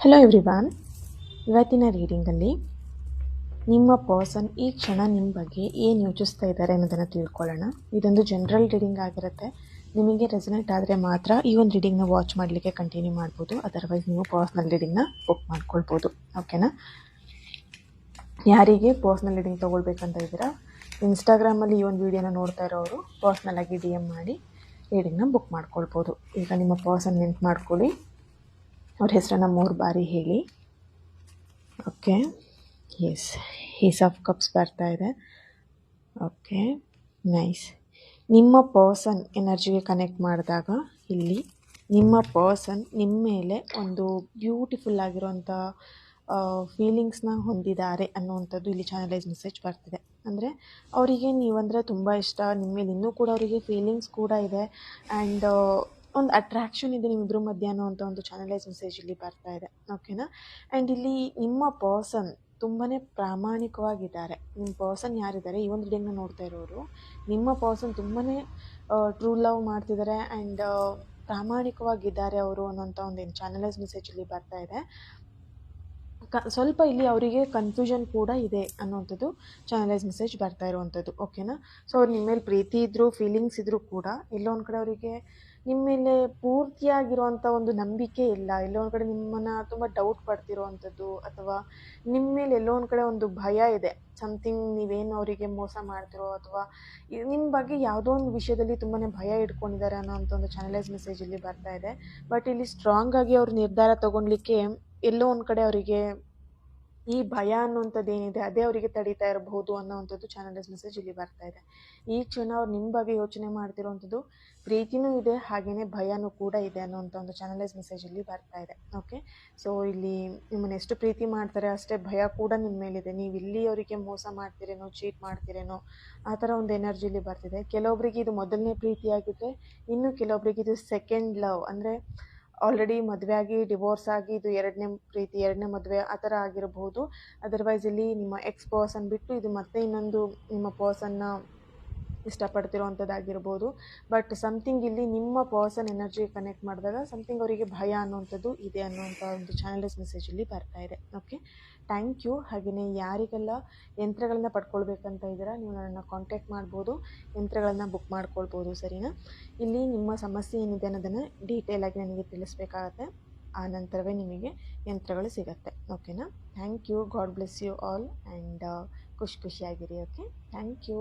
Hello everyone. ಇವತ್ತಿನ ರೀಡಿಂಗಲ್ಲಿ ನಿಮ್ಮ person ಈ ಕ್ಷಣ ನಿಮ್ಮ ಬಗ್ಗೆ ಏನು ಯೋಚಿಸ್ತಾ ಇದ್ದಾರೆ ಅನ್ನೋದನ್ನು ತಿಳ್ಕೊಳ್ಳೋಣ. ಇದೊಂದು ಜನರಲ್ ರೀಡಿಂಗ್ ಆಗಿರುತ್ತೆ. ನಿಮಗೆ ರೆಸನೇಟ್ ಆದರೆ ಮಾತ್ರ ಈ ಒಂದು ರೀಡಿಂಗ್ನ ವಾಚ್ ಮಾಡಲಿಕ್ಕೆ ಕಂಟಿನ್ಯೂ ಮಾಡ್ಬೋದು. ಅದರ್ವೈಸ್ ನೀವು ಪರ್ಸ್ನಲ್ ರೀಡಿಂಗ್ನ ಬುಕ್ ಮಾಡ್ಕೊಳ್ಬೋದು. ಓಕೆನಾ? ಯಾರಿಗೆ ಪರ್ಸ್ನಲ್ ರೀಡಿಂಗ್ ತೊಗೊಳ್ಬೇಕಂತ ಇದ್ದೀರಾ, ಇನ್ಸ್ಟಾಗ್ರಾಮಲ್ಲಿ ಈ ಒಂದು ವಿಡಿಯೋನ ನೋಡ್ತಾ ಇರೋರು ಪರ್ಸ್ನಲಾಗಿ DM ಮಾಡಿ ರೀಡಿಂಗ್ನ ಬುಕ್ ಮಾಡ್ಕೊಳ್ಬೋದು. ಈಗ ನಿಮ್ಮ ಪರ್ಸನ್ ನೆನ್ಪು ಮಾಡ್ಕೊಳ್ಳಿ, ಅವ್ರ ಹೆಸರನ್ನು 3 ಬಾರಿ ಹೇಳಿ. Okay, yes, ace of cups ಬರ್ತಾ ಇದೆ. Okay, nice. ನಿಮ್ಮ ಪರ್ಸನ್ ಎನರ್ಜಿಗೆ ಕನೆಕ್ಟ್ ಮಾಡಿದಾಗ ಇಲ್ಲಿ ನಿಮ್ಮ ಪರ್ಸನ್ ನಿಮ್ಮ ಮೇಲೆ ಒಂದು ಬ್ಯೂಟಿಫುಲ್ ಆಗಿರೋಂಥ ಫೀಲಿಂಗ್ಸ್ನ ಹೊಂದಿದ್ದಾರೆ ಅನ್ನುವಂಥದ್ದು ಇಲ್ಲಿ ಚಾನಲೈಸ್ ಮೆಸೇಜ್ ಬರ್ತಿದೆ. ಅಂದರೆ ಅವರಿಗೆ ನೀವಂದರೆ ತುಂಬ ಇಷ್ಟ, ನಿಮ್ಮ ಮೇಲೆ ಇನ್ನೂ ಕೂಡ ಅವರಿಗೆ ಫೀಲಿಂಗ್ಸ್ ಕೂಡ ಇದೆ ಆ್ಯಂಡ್ ಒಂದು ಅಟ್ರ್ಯಾಕ್ಷನ್ ಇದೆ ನಿಮ್ಮಿಬ್ಬರ ಮಧ್ಯ ಅನ್ನೋವಂಥ ಒಂದು ಚಾನಲೈಸ್ ಮೆಸೇಜ್ ಇಲ್ಲಿ ಬರ್ತಾ ಇದೆ. ಓಕೆನಾ? ಆ್ಯಂಡ್ ಇಲ್ಲಿ ನಿಮ್ಮ ಪರ್ಸನ್ ತುಂಬಾ ಪ್ರಾಮಾಣಿಕವಾಗಿದ್ದಾರೆ. ನಿಮ್ಮ ಪರ್ಸನ್ ಯಾರಿದ್ದಾರೆ, ಈ ಒಂದು ರೀಡಿಂಗ್ನ ನೋಡ್ತಾ ಇರೋರು, ನಿಮ್ಮ ಪರ್ಸನ್ ತುಂಬಾ ಟ್ರೂ ಲವ್ ಮಾಡ್ತಿದ್ದಾರೆ ಆ್ಯಂಡ್ ಪ್ರಾಮಾಣಿಕವಾಗಿದ್ದಾರೆ ಅವರು ಅನ್ನೋಂಥ ಒಂದು ಚಾನಲೈಸ್ ಮೆಸೇಜ್ ಇಲ್ಲಿ ಬರ್ತಾ ಇದೆ. ಸ್ವಲ್ಪ ಇಲ್ಲಿ ಅವರಿಗೆ ಕನ್ಫ್ಯೂಷನ್ ಕೂಡ ಇದೆ ಅನ್ನೋವಂಥದ್ದು ಚಾನಲೈಸ್ ಮೆಸೇಜ್ ಬರ್ತಾ ಇರುವಂಥದ್ದು. ಓಕೆನಾ? ಸೊ ಅವ್ರು ನಿಮ್ಮ ಮೇಲೆ ಪ್ರೀತಿ ಇದ್ದರೂ ಫೀಲಿಂಗ್ಸ್ ಇದ್ದರೂ ಕೂಡ ಎಲ್ಲೋ ಒಂದು ಕಡೆ ಅವರಿಗೆ ನಿಮ್ಮ ಮೇಲೆ ಪೂರ್ತಿಯಾಗಿರುವಂಥ ಒಂದು ನಂಬಿಕೆ ಇಲ್ಲ. ಎಲ್ಲೋ ಒಂದು ಕಡೆ ನಿಮ್ಮನ್ನು ತುಂಬ ಡೌಟ್ ಪಡ್ತಿರೋವಂಥದ್ದು, ಅಥವಾ ನಿಮ್ಮ ಮೇಲೆ ಎಲ್ಲೋ ಒಂದು ಕಡೆ ಒಂದು ಭಯ ಇದೆ. ಸಮಥಿಂಗ್ ನೀವೇನು ಅವರಿಗೆ ಮೋಸ ಮಾಡ್ತಿರೋ ಅಥವಾ ನಿಮ್ಮ ಬಗ್ಗೆ ಯಾವುದೋ ಒಂದು ವಿಷಯದಲ್ಲಿ ತುಂಬಾ ಭಯ ಇಟ್ಕೊಂಡಿದ್ದಾರೆ ಅನ್ನೋವಂಥ ಒಂದು ಚಾನಲೈಸ್ ಮೆಸೇಜ್ ಇಲ್ಲಿ ಬರ್ತಾ ಇದೆ. ಬಟ್ ಇಲ್ಲಿ ಸ್ಟ್ರಾಂಗ್ ಆಗಿ ಅವ್ರ ನಿರ್ಧಾರ ತೊಗೊಳ್ಲಿಕ್ಕೆ ಎಲ್ಲೋ ಒಂದು ಕಡೆ ಅವರಿಗೆ ಈ ಭಯ ಅನ್ನುವಂಥದ್ದು ಏನಿದೆ ಅದೇ ಅವರಿಗೆ ತಡೀತಾ ಇರಬಹುದು ಅನ್ನೋವಂಥದ್ದು ಚಾನಲೈಸ್ ಮೆಸೇಜ್ ಇಲ್ಲಿ ಬರ್ತಾ ಇದೆ. ಈ ಕ್ಷಣ ಅವ್ರು ನಿಮ್ಮ ಬಗ್ಗೆ ಯೋಚನೆ ಮಾಡ್ತಿರೋವಂಥದ್ದು ಪ್ರೀತಿನೂ ಇದೆ, ಹಾಗೆಯೇ ಭಯನೂ ಕೂಡ ಇದೆ ಅನ್ನೋವಂಥ ಒಂದು ಚಾನಲೈಸ್ ಮೆಸೇಜ್ ಇಲ್ಲಿ ಬರ್ತಾ ಇದೆ. ಓಕೆ, ಸೊ ಇಲ್ಲಿ ನಿಮ್ಮನ್ನು ಎಷ್ಟು ಪ್ರೀತಿ ಮಾಡ್ತಾರೆ ಅಷ್ಟೇ ಭಯ ಕೂಡ ನಿಮ್ಮ ಮೇಲಿದೆ. ನೀವು ಇಲ್ಲಿ ಅವರಿಗೆ ಮೋಸ ಮಾಡ್ತೀರೇನೋ, ಚೀಟ್ ಮಾಡ್ತೀರೇನೋ, ಆ ಥರ ಒಂದು ಎನರ್ಜಿ ಇಲ್ಲಿ ಬರ್ತಿದೆ. ಕೆಲವೊಬ್ಬರಿಗೆ ಇದು ಮೊದಲನೇ ಪ್ರೀತಿಯಾಗಿದ್ದರೆ, ಇನ್ನು ಕೆಲವೊಬ್ಬರಿಗೆ ಇದು ಸೆಕೆಂಡ್ ಲವ್, ಅಂದರೆ ಆಲ್ರೆಡಿ ಮದುವೆ ಆಗಿ ಡಿವೋರ್ಸ್ ಆಗಿ ಇದು 2ನೇ ಪ್ರೀತಿ, 2ನೇ ಮದುವೆ ಆ ಥರ ಆಗಿರಬಹುದು. ಅದರ್ವೈಸ್ ಇಲ್ಲಿ ನಿಮ್ಮ ಎಕ್ಸ್ ಪರ್ಸನ್ ಬಿಟ್ಟು ಇದು ಮತ್ತೆ ಇನ್ನೊಂದು ನಿಮ್ಮ ಪರ್ಸನ್ನ ಇಷ್ಟಪಡ್ತಿರೋವಂಥದ್ದಾಗಿರ್ಬೋದು. ಬಟ್ ಸಮಥಿಂಗ್ ಇಲ್ಲಿ ನಿಮ್ಮ ಪರ್ಸನ್ ಎನರ್ಜಿ ಕನೆಕ್ಟ್ ಮಾಡಿದಾಗ ಸಮಥಿಂಗ್ ಅವರಿಗೆ ಭಯ ಅನ್ನುವಂಥದ್ದು ಇದೆ ಅನ್ನುವಂಥ ಒಂದು ಚಾನಲೈಸ್ ಮೆಸೇಜ್ ಇಲ್ಲಿ ಬರ್ತಾ ಇದೆ. Okay, thank you. ಹಾಗೆಯೇ ಯಾರಿಗೆಲ್ಲ ಯಂತ್ರಗಳನ್ನ ಪಡ್ಕೊಳ್ಬೇಕಂತ ಇದ್ದೀರಾ, ನೀವು ನನ್ನನ್ನು ಕಾಂಟ್ಯಾಕ್ಟ್ ಮಾಡ್ಬೋದು, ಯಂತ್ರಗಳನ್ನ ಬುಕ್ ಮಾಡ್ಕೊಳ್ಬೋದು. ಸರಿನಾ? ಇಲ್ಲಿ ನಿಮ್ಮ ಸಮಸ್ಯೆ ಏನಿದೆ ಅನ್ನೋದನ್ನು ಡೀಟೇಲಾಗಿ ನನಗೆ ತಿಳಿಸ್ಬೇಕಾಗತ್ತೆ. ಆ ನಂತರವೇ ನಿಮಗೆ ಯಂತ್ರಗಳು ಸಿಗುತ್ತೆ. ಓಕೆನಾ? Thank you. God bless you all and ಖುಷಿಯಾಗಿರಿ. Okay, thank you.